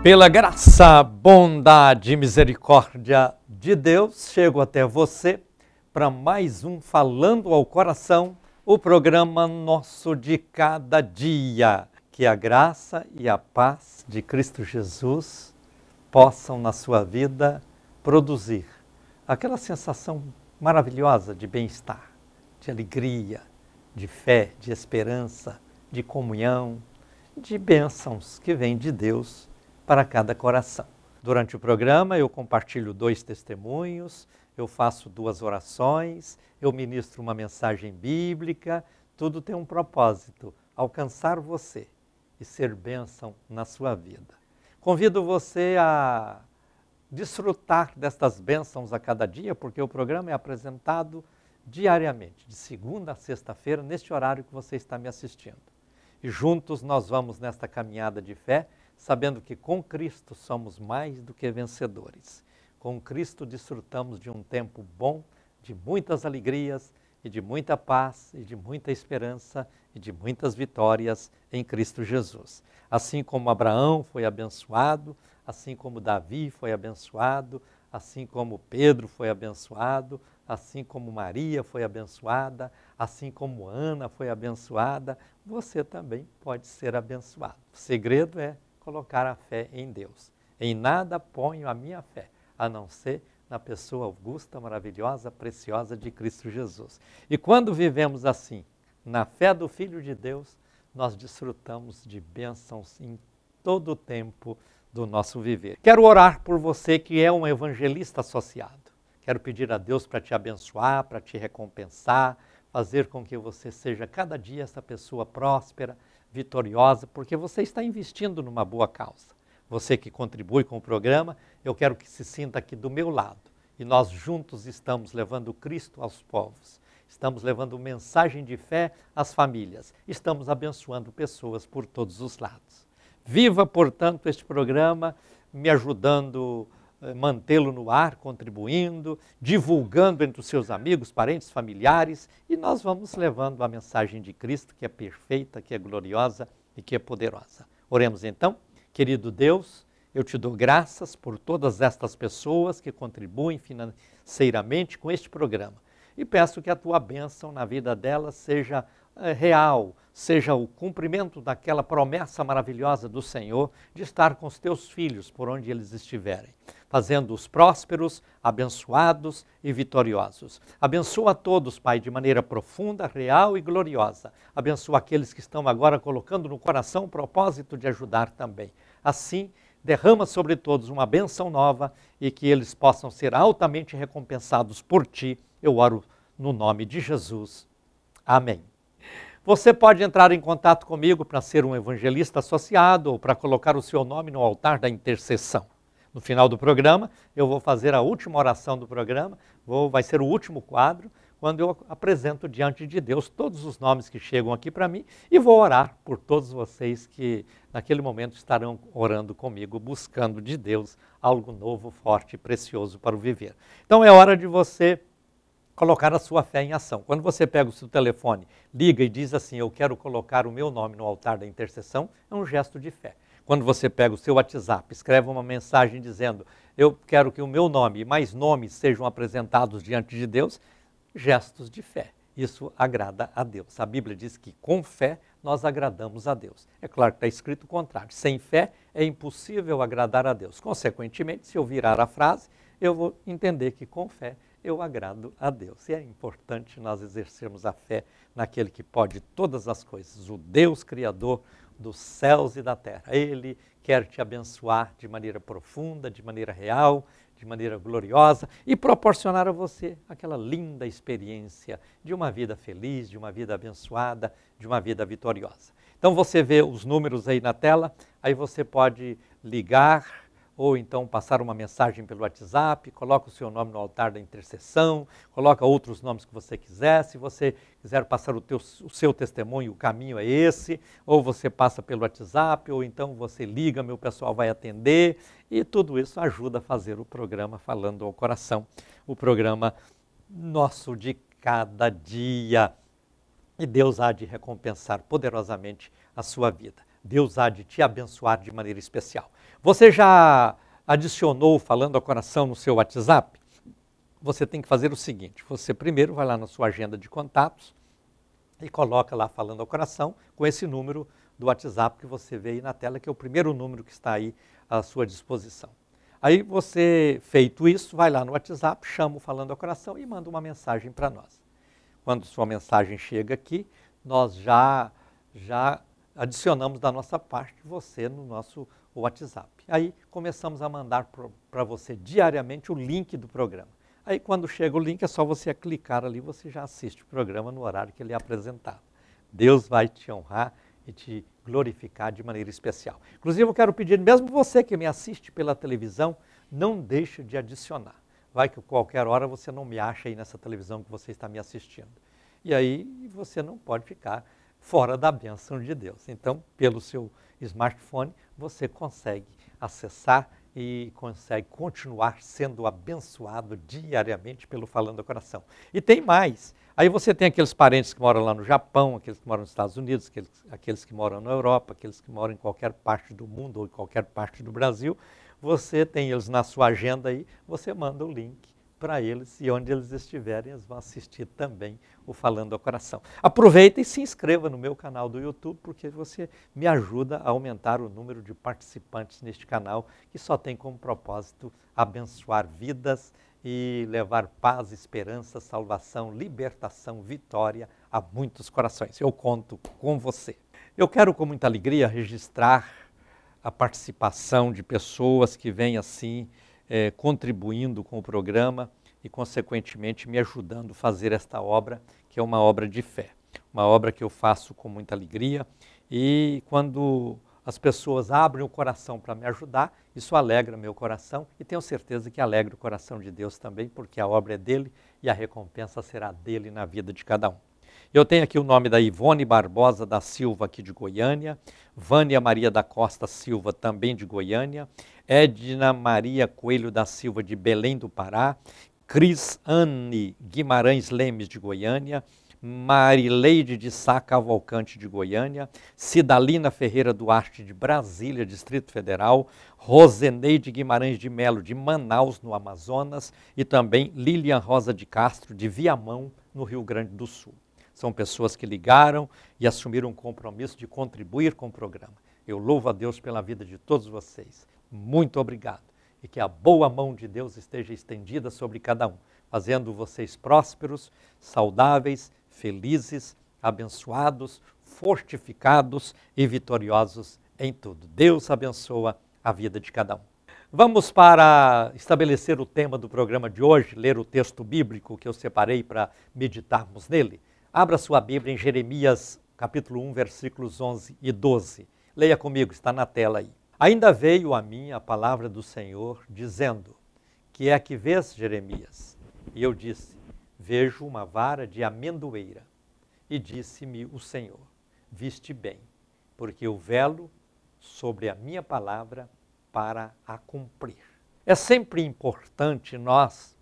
Pela graça, bondade e misericórdia de Deus, chego até você para mais um Falando ao Coração, o programa nosso de cada dia. Que a graça e a paz de Cristo Jesus possam na sua vida produzir aquela sensação maravilhosa de bem-estar, de alegria, de fé, de esperança, de comunhão, de bênçãos que vêm de Deus para cada coração. Durante o programa eu compartilho 2 testemunhos, eu faço 2 orações, eu ministro uma mensagem bíblica, tudo tem um propósito, alcançar você e ser bênção na sua vida. Convido você a desfrutar destas bênçãos a cada dia, porque o programa é apresentado diariamente, de segunda a sexta-feira, neste horário que você está me assistindo. E juntos nós vamos nesta caminhada de fé, sabendo que com Cristo somos mais do que vencedores. Com Cristo desfrutamos de um tempo bom, de muitas alegrias e de muita paz e de muita esperança e de muitas vitórias em Cristo Jesus. Assim como Abraão foi abençoado, assim como Davi foi abençoado, assim como Pedro foi abençoado, assim como Maria foi abençoada, assim como Ana foi abençoada, você também pode ser abençoado. O segredo é colocar a fé em Deus. Em nada ponho a minha fé, a não ser na pessoa augusta, maravilhosa, preciosa de Cristo Jesus. E quando vivemos assim, na fé do Filho de Deus, nós desfrutamos de bênçãos em todo o tempo do nosso viver. Quero orar por você que é um evangelista associado. Quero pedir a Deus para te abençoar, para te recompensar, fazer com que você seja cada dia essa pessoa próspera, vitoriosa, porque você está investindo numa boa causa. Você que contribui com o programa, eu quero que se sinta aqui do meu lado. E nós juntos estamos levando Cristo aos povos. Estamos levando mensagem de fé às famílias. Estamos abençoando pessoas por todos os lados. Viva, portanto, este programa, me ajudando a mantê-lo no ar, contribuindo, divulgando entre os seus amigos, parentes, familiares, e nós vamos levando a mensagem de Cristo, que é perfeita, que é gloriosa e que é poderosa. Oremos então. Querido Deus, eu te dou graças por todas estas pessoas que contribuem financeiramente com este programa e peço que a tua bênção na vida delas seja real, seja o cumprimento daquela promessa maravilhosa do Senhor de estar com os teus filhos por onde eles estiverem, fazendo-os prósperos, abençoados e vitoriosos. Abençoa a todos, Pai, de maneira profunda, real e gloriosa. Abençoa aqueles que estão agora colocando no coração o propósito de ajudar também. Assim, derrama sobre todos uma bênção nova e que eles possam ser altamente recompensados por Ti. Eu oro no nome de Jesus. Amém. Você pode entrar em contato comigo para ser um evangelista associado ou para colocar o seu nome no altar da intercessão. No final do programa, eu vou fazer a última oração do programa, vai ser o último quadro, quando eu apresento diante de Deus todos os nomes que chegam aqui para mim e vou orar por todos vocês que naquele momento estarão orando comigo, buscando de Deus algo novo, forte e precioso para o viver. Então é hora de você colocar a sua fé em ação. Quando você pega o seu telefone, liga e diz assim, eu quero colocar o meu nome no altar da intercessão, é um gesto de fé. Quando você pega o seu WhatsApp, escreve uma mensagem dizendo, eu quero que o meu nome e mais nomes sejam apresentados diante de Deus, gestos de fé. Isso agrada a Deus. A Bíblia diz que com fé nós agradamos a Deus. É claro que está escrito o contrário. Sem fé é impossível agradar a Deus. Consequentemente, se eu virar a frase, eu vou entender que com fé eu agrado a Deus. E é importante nós exercermos a fé naquele que pode todas as coisas, o Deus Criador dos céus e da terra. Ele quer te abençoar de maneira profunda, de maneira real, de maneira gloriosa e proporcionar a você aquela linda experiência de uma vida feliz, de uma vida abençoada, de uma vida vitoriosa. Então você vê os números aí na tela, aí você pode ligar ou então passar uma mensagem pelo WhatsApp, coloca o seu nome no altar da intercessão, coloca outros nomes que você quiser. Se você quiser passar o seu testemunho, o caminho é esse, ou você passa pelo WhatsApp, ou então você liga, meu pessoal vai atender, e tudo isso ajuda a fazer o programa Falando ao Coração, o programa nosso de cada dia. E Deus há de recompensar poderosamente a sua vida. Deus há de te abençoar de maneira especial. Você já adicionou Falando ao Coração no seu WhatsApp? Você tem que fazer o seguinte, você primeiro vai lá na sua agenda de contatos e coloca lá Falando ao Coração com esse número do WhatsApp que você vê aí na tela, que é o primeiro número que está aí à sua disposição. Aí você, feito isso, vai lá no WhatsApp, chama o Falando ao Coração e manda uma mensagem para nós. Quando sua mensagem chega aqui, nós já adicionamos da nossa parte você no nosso WhatsApp. Aí começamos a mandar para você diariamente o link do programa. Aí quando chega o link é só você clicar ali, você já assiste o programa no horário que ele é apresentado. Deus vai te honrar e te glorificar de maneira especial. Inclusive eu quero pedir, mesmo você que me assiste pela televisão, não deixe de adicionar. Vai que qualquer hora você não me acha aí nessa televisão que você está me assistindo. E aí você não pode ficar fora da bênção de Deus. Então, pelo seu smartphone, você consegue acessar e consegue continuar sendo abençoado diariamente pelo Falando ao Coração. E tem mais. Aí você tem aqueles parentes que moram lá no Japão, aqueles que moram nos Estados Unidos, aqueles que moram na Europa, aqueles que moram em qualquer parte do mundo ou em qualquer parte do Brasil. Você tem eles na sua agenda aí, você manda o link para eles e onde eles estiverem, eles vão assistir também o Falando ao Coração. Aproveita e se inscreva no meu canal do YouTube, porque você me ajuda a aumentar o número de participantes neste canal, que só tem como propósito abençoar vidas e levar paz, esperança, salvação, libertação, vitória a muitos corações. Eu conto com você. Eu quero com muita alegria registrar a participação de pessoas que vêm assim, contribuindo com o programa e, consequentemente, me ajudando a fazer esta obra, que é uma obra de fé. Uma obra que eu faço com muita alegria e quando as pessoas abrem o coração para me ajudar, isso alegra meu coração e tenho certeza que alegra o coração de Deus também, porque a obra é dele e a recompensa será dele na vida de cada um. Eu tenho aqui o nome da Ivone Barbosa da Silva, aqui de Goiânia, Vânia Maria da Costa Silva, também de Goiânia, Edna Maria Coelho da Silva, de Belém do Pará, Cris Anne Guimarães Lemes, de Goiânia, Marileide de Sá Cavalcante, de Goiânia, Cidalina Ferreira Duarte, de Brasília, Distrito Federal, Roseneide Guimarães de Melo, de Manaus, no Amazonas, e também Lilian Rosa de Castro, de Viamão, no Rio Grande do Sul. São pessoas que ligaram e assumiram um compromisso de contribuir com o programa. Eu louvo a Deus pela vida de todos vocês. Muito obrigado. E que a boa mão de Deus esteja estendida sobre cada um, fazendo vocês prósperos, saudáveis, felizes, abençoados, fortificados e vitoriosos em tudo. Deus abençoa a vida de cada um. Vamos para estabelecer o tema do programa de hoje, ler o texto bíblico que eu separei para meditarmos nele. Abra sua Bíblia em Jeremias, capítulo 1, versículos 11 e 12. Leia comigo, está na tela aí. Ainda veio a mim a palavra do Senhor, dizendo, que é que vês, Jeremias? E eu disse, vejo uma vara de amendoeira. E disse-me o Senhor, viste bem, porque eu velo sobre a minha palavra para a cumprir. É sempre importante nós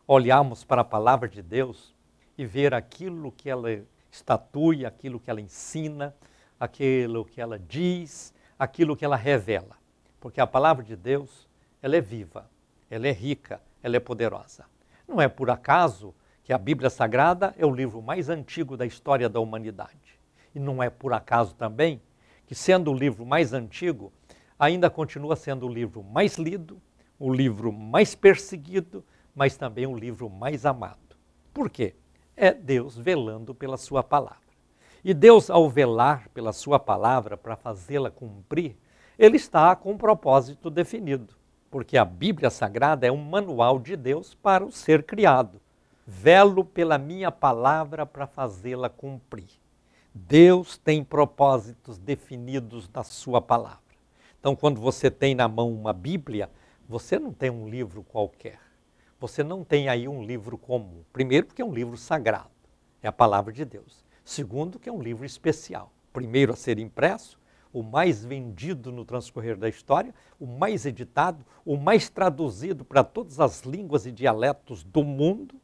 olharmos para a palavra de Deus e ver aquilo que ela estatui, aquilo que ela ensina, aquilo que ela diz, aquilo que ela revela. Porque a palavra de Deus, ela é viva, ela é rica, ela é poderosa. Não é por acaso que a Bíblia Sagrada é o livro mais antigo da história da humanidade. E não é por acaso também que, sendo o livro mais antigo, ainda continua sendo o livro mais lido, o livro mais perseguido, mas também o livro mais amado. Por quê? É Deus velando pela sua palavra. E Deus, ao velar pela sua palavra para fazê-la cumprir, ele está com um propósito definido, porque a Bíblia Sagrada é um manual de Deus para o ser criado. Velo pela minha palavra para fazê-la cumprir. Deus tem propósitos definidos na sua palavra. Então, quando você tem na mão uma Bíblia, você não tem um livro qualquer. Você não tem aí um livro comum. Primeiro, porque é um livro sagrado, é a palavra de Deus. Segundo, que é um livro especial. Primeiro a ser impresso, o mais vendido no transcorrer da história, o mais editado, o mais traduzido para todas as línguas e dialetos do mundo.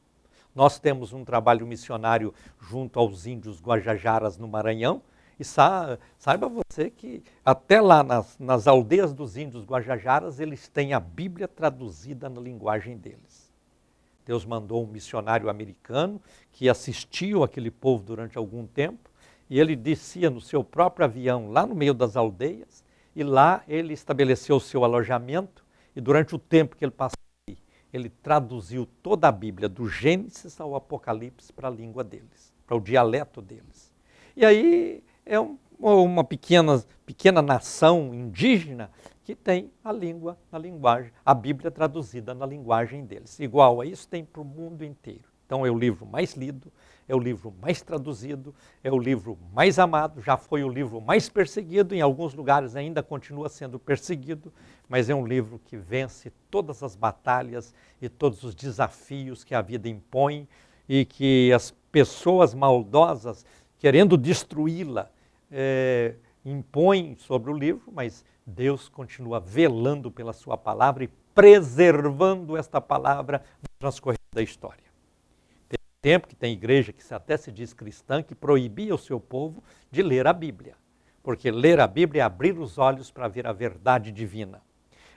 Nós temos um trabalho missionário junto aos índios Guajajaras no Maranhão, E saiba você que até lá nas aldeias dos índios Guajajaras, eles têm a Bíblia traduzida na linguagem deles. Deus mandou um missionário americano que assistiu aquele povo durante algum tempo, e ele descia no seu próprio avião lá no meio das aldeias, e lá ele estabeleceu o seu alojamento, e durante o tempo que ele passou, ele traduziu toda a Bíblia, do Gênesis ao Apocalipse, para a língua deles, para o dialeto deles. E aí é uma pequena nação indígena que tem a linguagem, a Bíblia traduzida na linguagem deles. Igual a isso tem para o mundo inteiro. Então é o livro mais lido, é o livro mais traduzido, é o livro mais amado, já foi o livro mais perseguido, em alguns lugares ainda continua sendo perseguido, mas é um livro que vence todas as batalhas e todos os desafios que a vida impõe e que as pessoas maldosas, querendo destruí-la, impõem sobre o livro, mas Deus continua velando pela sua palavra e preservando esta palavra no transcorrer da história. Tempo que tem igreja que até se diz cristã, que proibia o seu povo de ler a Bíblia. Porque ler a Bíblia é abrir os olhos para ver a verdade divina.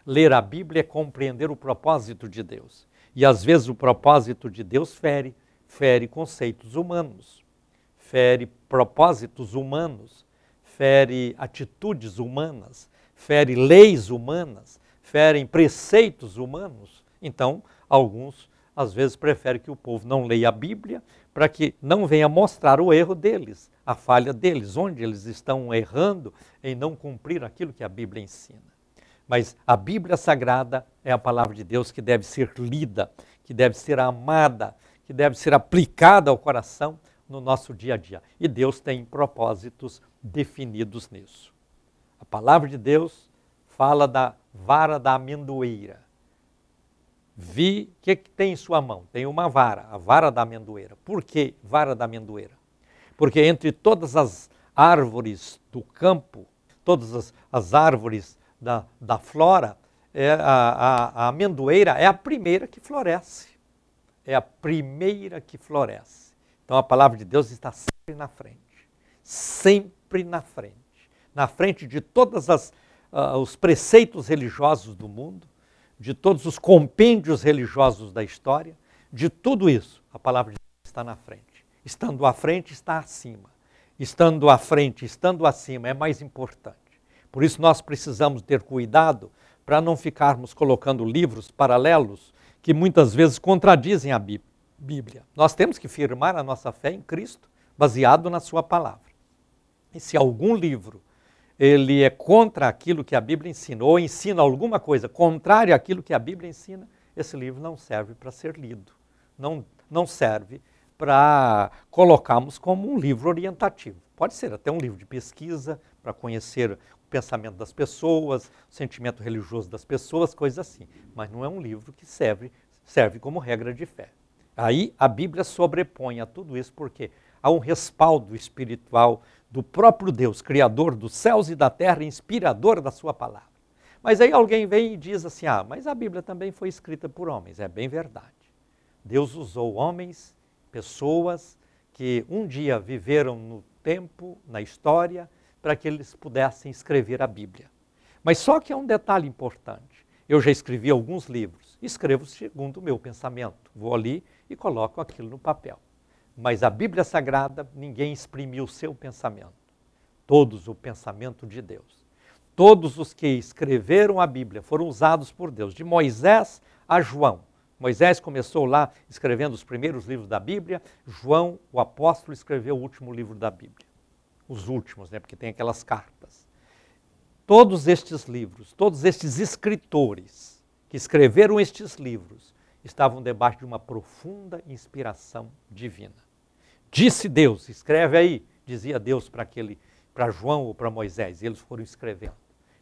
Ler a Bíblia é compreender o propósito de Deus. E às vezes o propósito de Deus fere conceitos humanos, fere propósitos humanos, fere atitudes humanas, fere leis humanas, ferem preceitos humanos. Então, alguns às vezes prefere que o povo não leia a Bíblia para que não venha mostrar o erro deles, a falha deles, onde eles estão errando em não cumprir aquilo que a Bíblia ensina. Mas a Bíblia Sagrada é a palavra de Deus que deve ser lida, que deve ser amada, que deve ser aplicada ao coração no nosso dia a dia. E Deus tem propósitos definidos nisso. A palavra de Deus fala da vara da amendoeira. Vi, o que tem em sua mão? Tem uma vara, a vara da amendoeira. Por que vara da amendoeira? Porque entre todas as árvores do campo, todas as árvores da flora, a amendoeira é a primeira que floresce. É a primeira que floresce. Então a palavra de Deus está sempre na frente. Sempre na frente. Na frente de todos os preceitos religiosos do mundo, de todos os compêndios religiosos da história, de tudo isso, a palavra de Deus está na frente. Estando à frente, está acima. Estando à frente, estando acima, é mais importante. Por isso nós precisamos ter cuidado para não ficarmos colocando livros paralelos que muitas vezes contradizem a Bíblia. Nós temos que firmar a nossa fé em Cristo, baseado na sua palavra. E se algum livro ele é contra aquilo que a Bíblia ensina, ou ensina alguma coisa contrária àquilo que a Bíblia ensina, esse livro não serve para ser lido, não serve para colocarmos como um livro orientativo. Pode ser até um livro de pesquisa, para conhecer o pensamento das pessoas, o sentimento religioso das pessoas, coisas assim, mas não é um livro que serve como regra de fé. Aí a Bíblia sobrepõe a tudo isso, porque há um respaldo espiritual do próprio Deus, Criador dos céus e da terra, inspirador da sua palavra. Mas aí alguém vem e diz assim, mas a Bíblia também foi escrita por homens. É bem verdade. Deus usou homens, pessoas que um dia viveram no tempo, na história, para que eles pudessem escrever a Bíblia. Mas só que é um detalhe importante. Eu já escrevi alguns livros, escrevo segundo o meu pensamento. Vou ali e coloco aquilo no papel. Mas a Bíblia Sagrada, ninguém exprimiu o seu pensamento. Todos o pensamento de Deus. Todos os que escreveram a Bíblia foram usados por Deus, de Moisés a João. Moisés começou lá escrevendo os primeiros livros da Bíblia, João, o apóstolo, escreveu o último livro da Bíblia. Os últimos, porque tem aquelas cartas. Todos estes livros, todos estes escritores que escreveram estes livros, estavam debaixo de uma profunda inspiração divina. Disse Deus, escreve aí, dizia Deus para João ou para Moisés, e eles foram escrevendo.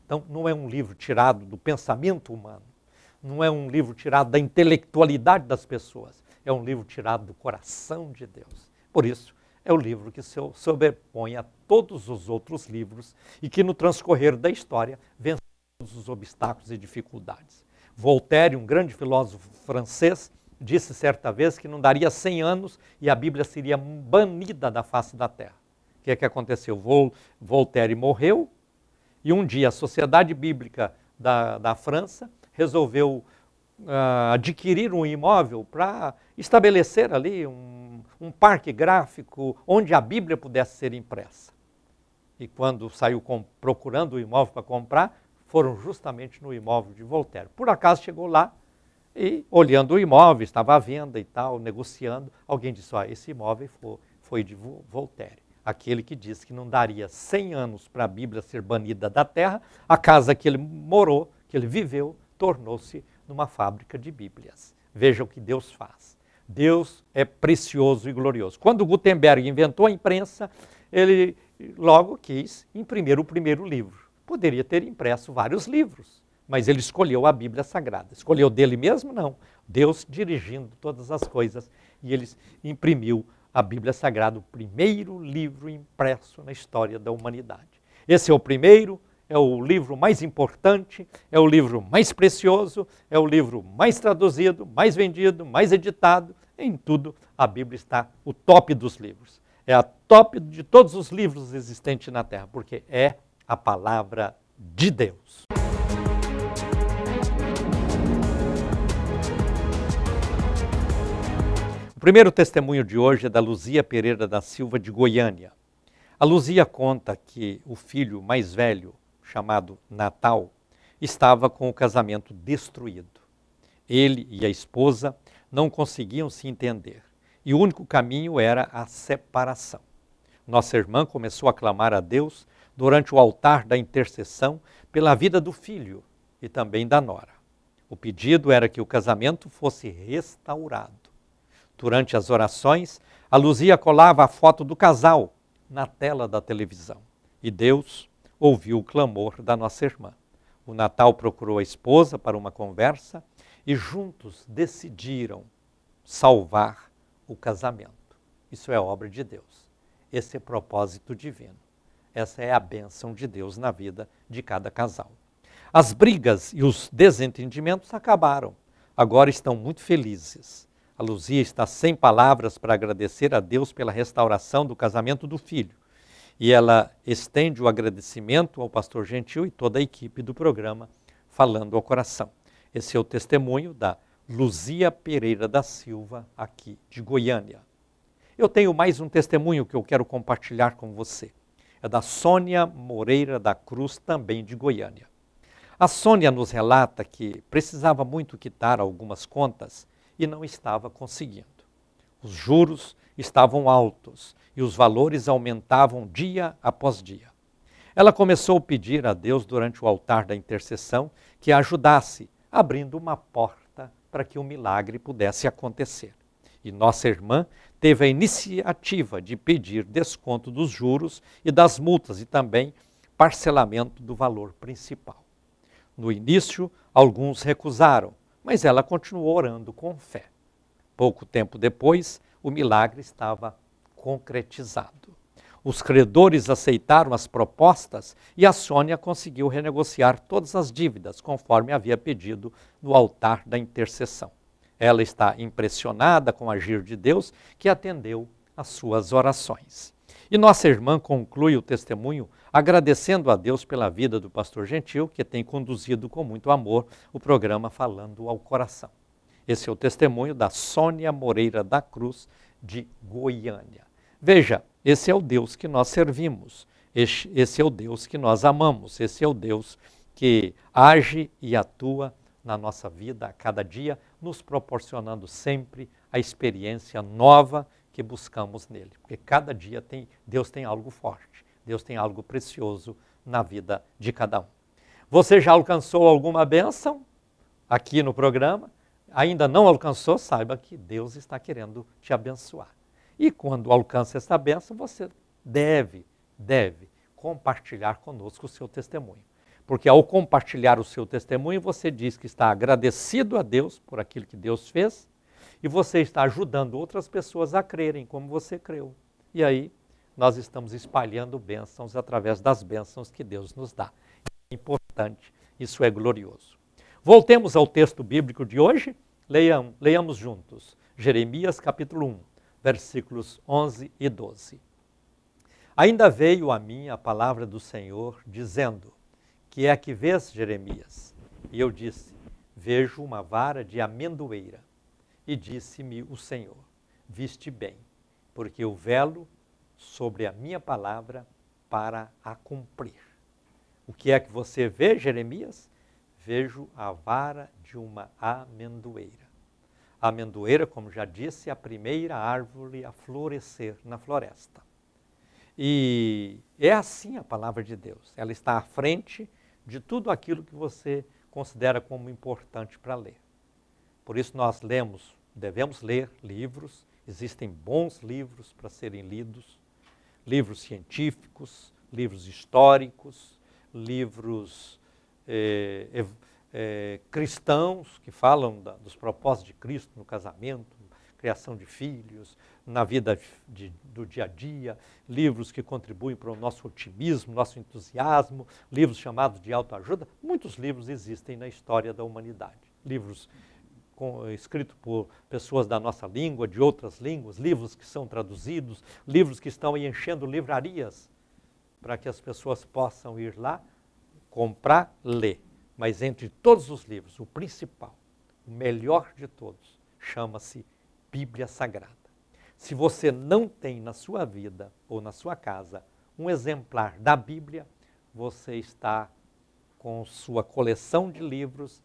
Então não é um livro tirado do pensamento humano, não é um livro tirado da intelectualidade das pessoas, é um livro tirado do coração de Deus. Por isso, é o livro que se sobrepõe a todos os outros livros e que no transcorrer da história vence todos os obstáculos e dificuldades. Voltaire, um grande filósofo francês, disse certa vez que não daria 100 anos e a Bíblia seria banida da face da terra. O que é que aconteceu? Voltaire morreu e um dia a Sociedade Bíblica da França resolveu adquirir um imóvel para estabelecer ali um parque gráfico onde a Bíblia pudesse ser impressa. E quando saiu procurando o imóvel para comprar, foram justamente no imóvel de Voltaire. Por acaso chegou lá e, olhando o imóvel, estava à venda e tal, negociando, alguém disse, esse imóvel foi de Voltaire. Aquele que disse que não daria 100 anos para a Bíblia ser banida da terra, a casa que ele morou, que ele viveu, tornou-se numa fábrica de Bíblias. Veja o que Deus faz. Deus é precioso e glorioso. Quando Gutenberg inventou a imprensa, ele logo quis imprimir o primeiro livro. Poderia ter impresso vários livros, mas ele escolheu a Bíblia Sagrada. Escolheu dele mesmo? Não. Deus dirigindo todas as coisas e ele imprimiu a Bíblia Sagrada, o primeiro livro impresso na história da humanidade. Esse é o primeiro, é o livro mais importante, é o livro mais precioso, é o livro mais traduzido, mais vendido, mais editado. Em tudo, a Bíblia está o top dos livros. É a top de todos os livros existentes na Terra, porque é a palavra de Deus. O primeiro testemunho de hoje é da Luzia Pereira da Silva, de Goiânia. A Luzia conta que o filho mais velho, chamado Natal, estava com o casamento destruído. Ele e a esposa não conseguiam se entender e o único caminho era a separação. Nossa irmã começou a clamar a Deus durante o altar da intercessão pela vida do filho e também da nora. O pedido era que o casamento fosse restaurado. Durante as orações, a Luzia colava a foto do casal na tela da televisão. E Deus ouviu o clamor da nossa irmã. O Natal procurou a esposa para uma conversa e juntos decidiram salvar o casamento. Isso é obra de Deus. Esse é propósito divino. Essa é a bênção de Deus na vida de cada casal. As brigas e os desentendimentos acabaram. Agora estão muito felizes. A Luzia está sem palavras para agradecer a Deus pela restauração do casamento do filho. E ela estende o agradecimento ao pastor Gentil e toda a equipe do programa Falando ao Coração. Esse é o testemunho da Luzia Pereira da Silva, aqui de Goiânia. Eu tenho mais um testemunho que eu quero compartilhar com você. É da Sônia Moreira da Cruz, também de Goiânia. A Sônia nos relata que precisava muito quitar algumas contas e não estava conseguindo. Os juros estavam altos e os valores aumentavam dia após dia. Ela começou a pedir a Deus durante o altar da intercessão que a ajudasse, abrindo uma porta para que o milagre pudesse acontecer. E nossa irmã teve a iniciativa de pedir desconto dos juros e das multas e também parcelamento do valor principal. No início, alguns recusaram, mas ela continuou orando com fé. Pouco tempo depois, o milagre estava concretizado. Os credores aceitaram as propostas e a Sônia conseguiu renegociar todas as dívidas, conforme havia pedido no altar da intercessão. Ela está impressionada com o agir de Deus, que atendeu às suas orações. E nossa irmã conclui o testemunho agradecendo a Deus pela vida do pastor Gentil, que tem conduzido com muito amor o programa Falando ao Coração. Esse é o testemunho da Sônia Moreira da Cruz, de Goiânia. Veja, esse é o Deus que nós servimos, esse é o Deus que nós amamos, esse é o Deus que age e atua na nossa vida a cada dia, nos proporcionando sempre a experiência nova que buscamos nele. Porque cada dia Deus tem algo forte, Deus tem algo precioso na vida de cada um. Você já alcançou alguma bênção aqui no programa? Ainda não alcançou? Saiba que Deus está querendo te abençoar. E quando alcança essa bênção, você deve compartilhar conosco o seu testemunho. Porque ao compartilhar o seu testemunho, você diz que está agradecido a Deus por aquilo que Deus fez e você está ajudando outras pessoas a crerem como você creu. E aí nós estamos espalhando bênçãos através das bênçãos que Deus nos dá. É importante, isso é glorioso. Voltemos ao texto bíblico de hoje, leiamos juntos. Jeremias capítulo 1, versículos 11 e 12. Ainda veio a mim a palavra do Senhor, dizendo: que é que vês, Jeremias? E eu disse: vejo uma vara de amendoeira. E disse-me o Senhor: viste bem, porque eu velo sobre a minha palavra para a cumprir. O que é que você vê, Jeremias? Vejo a vara de uma amendoeira. A amendoeira, como já disse, é a primeira árvore a florescer na floresta. E é assim a palavra de Deus. Ela está à frente de tudo aquilo que você considera como importante para ler. Por isso nós devemos ler livros, existem bons livros para serem lidos, livros científicos, livros históricos, livros cristãos que falam dos propósitos de Cristo no casamento, criação de filhos, na vida do dia a dia, livros que contribuem para o nosso otimismo, nosso entusiasmo, livros chamados de autoajuda. Muitos livros existem na história da humanidade. Livros escritos por pessoas da nossa língua, de outras línguas, livros que são traduzidos, livros que estão enchendo livrarias para que as pessoas possam ir lá, comprar, ler. Mas entre todos os livros, o principal, o melhor de todos, chama-se Bíblia Sagrada. Se você não tem na sua vida ou na sua casa um exemplar da Bíblia, você está com sua coleção de livros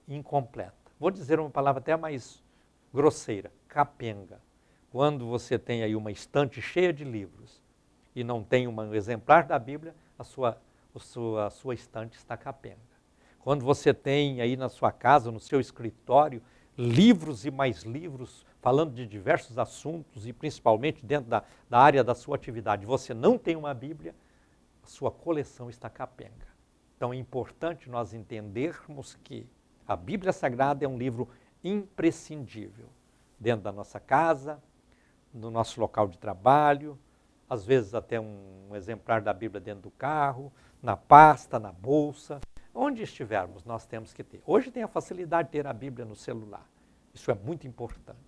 incompleta. Vou dizer uma palavra até mais grosseira, capenga. Quando você tem aí uma estante cheia de livros e não tem um exemplar da Bíblia, a sua estante está capenga. Quando você tem aí na sua casa, no seu escritório, livros e mais livros, falando de diversos assuntos e principalmente dentro da área da sua atividade, você não tem uma Bíblia, a sua coleção está capenga. Então é importante nós entendermos que a Bíblia Sagrada é um livro imprescindível dentro da nossa casa, no nosso local de trabalho, às vezes até um exemplar da Bíblia dentro do carro, na pasta, na bolsa, onde estivermos nós temos que ter. Hoje tem a facilidade de ter a Bíblia no celular, isso é muito importante.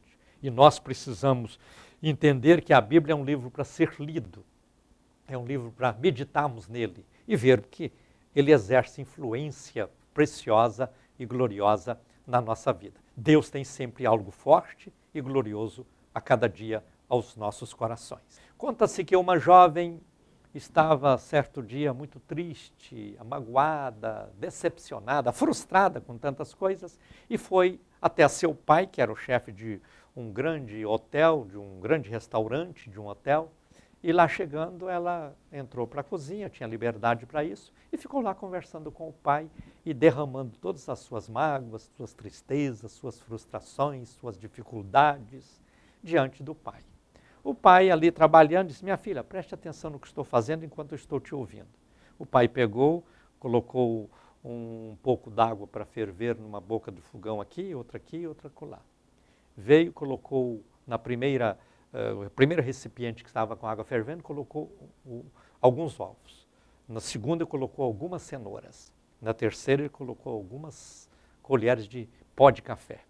E nós precisamos entender que a Bíblia é um livro para ser lido, é um livro para meditarmos nele e ver que ele exerce influência preciosa e gloriosa na nossa vida. Deus tem sempre algo forte e glorioso a cada dia aos nossos corações. Conta-se que uma jovem estava certo dia muito triste, magoada, decepcionada, frustrada com tantas coisas e foi até seu pai, que era o chefe de um grande hotel, de um grande restaurante, de um hotel, e lá chegando ela entrou para a cozinha, tinha liberdade para isso, e ficou lá conversando com o pai e derramando todas as suas mágoas, suas tristezas, suas frustrações, suas dificuldades diante do pai. O pai ali trabalhando disse: minha filha, preste atenção no que estou fazendo enquanto eu estou te ouvindo. O pai pegou, colocou um pouco d'água para ferver numa boca do fogão aqui, outra acolá. Veio, colocou na o primeiro recipiente que estava com água fervendo, colocou alguns ovos. Na segunda, colocou algumas cenouras. Na terceira, ele colocou algumas colheres de pó de café.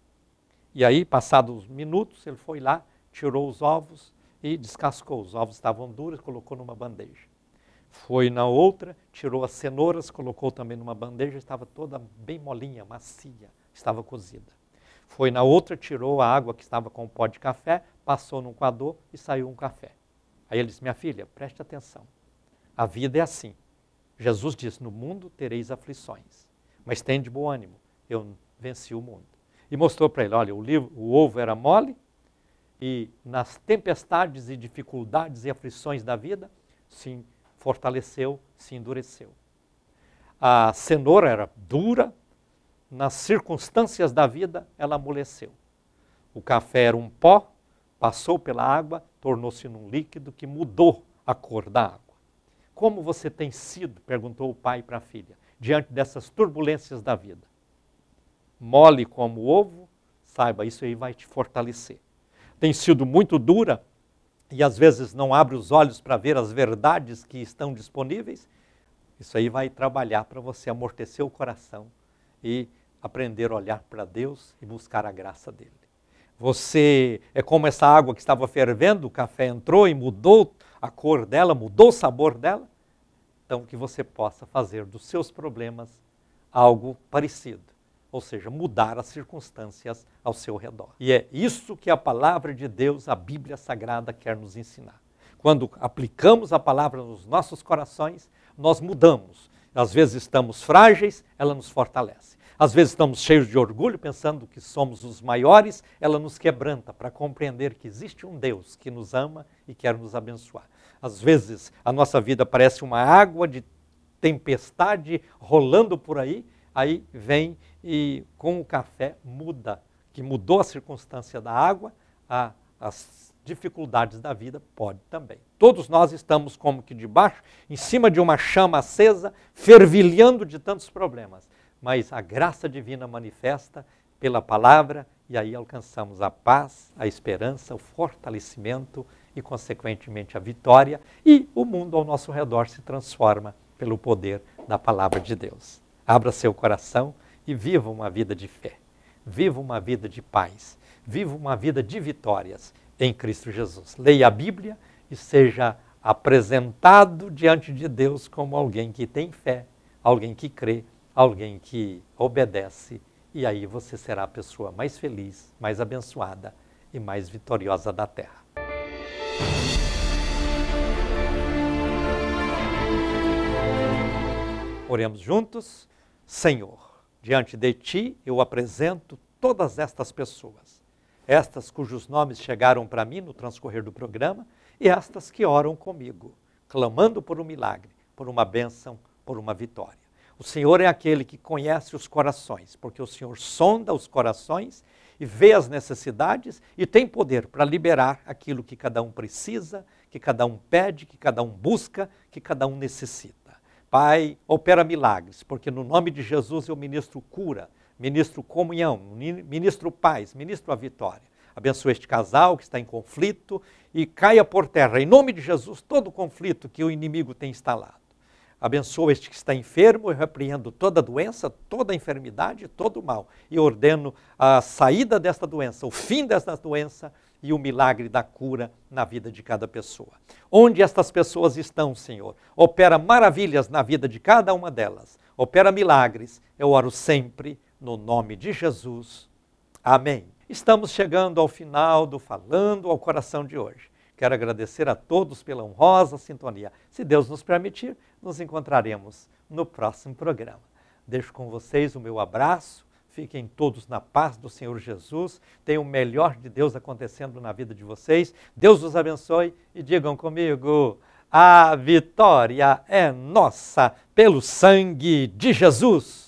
E aí, passados minutos, ele foi lá, tirou os ovos e descascou. Os ovos estavam duros, colocou numa bandeja. Foi na outra, tirou as cenouras, colocou também numa bandeja, estava toda bem molinha, macia, estava cozida. Foi na outra, tirou a água que estava com o pó de café, passou num coador e saiu um café. Aí ele disse: minha filha, preste atenção, a vida é assim. Jesus disse: no mundo tereis aflições, mas tem de bom ânimo, eu venci o mundo. E mostrou para ele: olha, o ovo era mole e nas tempestades e dificuldades e aflições da vida, se fortaleceu, se endureceu. A cenoura era dura, nas circunstâncias da vida, ela amoleceu. O café era um pó, passou pela água, tornou-se num líquido que mudou a cor da água. Como você tem sido, perguntou o pai para a filha, diante dessas turbulências da vida? Mole como o ovo, saiba, isso aí vai te fortalecer. Tem sido muito dura e às vezes não abre os olhos para ver as verdades que estão disponíveis? Isso aí vai trabalhar para você amortecer o coração e aprender a olhar para Deus e buscar a graça dele. Você é como essa água que estava fervendo, o café entrou e mudou a cor dela, mudou o sabor dela. Então, que você possa fazer dos seus problemas algo parecido, ou seja, mudar as circunstâncias ao seu redor. E é isso que a palavra de Deus, a Bíblia Sagrada, quer nos ensinar. Quando aplicamos a palavra nos nossos corações, nós mudamos. Às vezes estamos frágeis, ela nos fortalece. Às vezes estamos cheios de orgulho, pensando que somos os maiores, ela nos quebranta para compreender que existe um Deus que nos ama e quer nos abençoar. Às vezes a nossa vida parece uma água de tempestade rolando por aí vem e com o café muda, que mudou a circunstância da água, as dificuldades da vida pode também. Todos nós estamos como que debaixo, em cima de uma chama acesa, fervilhando de tantos problemas. Mas a graça divina manifesta pela palavra e aí alcançamos a paz, a esperança, o fortalecimento e, consequentemente, a vitória. E o mundo ao nosso redor se transforma pelo poder da palavra de Deus. Abra seu coração e viva uma vida de fé. Viva uma vida de paz. Viva uma vida de vitórias em Cristo Jesus. Leia a Bíblia e seja apresentado diante de Deus como alguém que tem fé, alguém que crê, alguém que obedece, e aí você será a pessoa mais feliz, mais abençoada e mais vitoriosa da terra. Oremos juntos. Senhor, diante de Ti eu apresento todas estas pessoas, estas cujos nomes chegaram para mim no transcorrer do programa e estas que oram comigo, clamando por um milagre, por uma bênção, por uma vitória. O Senhor é aquele que conhece os corações, porque o Senhor sonda os corações e vê as necessidades e tem poder para liberar aquilo que cada um precisa, que cada um pede, que cada um busca, que cada um necessita. Pai, opera milagres, porque no nome de Jesus eu ministro cura, ministro comunhão, ministro paz, ministro a vitória. Abençoa este casal que está em conflito e caia por terra, em nome de Jesus, todo o conflito que o inimigo tem instalado. Abençoa este que está enfermo, eu repreendo toda doença, toda enfermidade, todo o mal. E ordeno a saída desta doença, o fim desta doença e o milagre da cura na vida de cada pessoa. Onde estas pessoas estão, Senhor, opera maravilhas na vida de cada uma delas. Opera milagres, eu oro sempre no nome de Jesus. Amém. Estamos chegando ao final do Falando ao Coração de hoje. Quero agradecer a todos pela honrosa sintonia. Se Deus nos permitir, nos encontraremos no próximo programa. Deixo com vocês o meu abraço. Fiquem todos na paz do Senhor Jesus. Tenham o melhor de Deus acontecendo na vida de vocês. Deus os abençoe e digam comigo: a vitória é nossa pelo sangue de Jesus.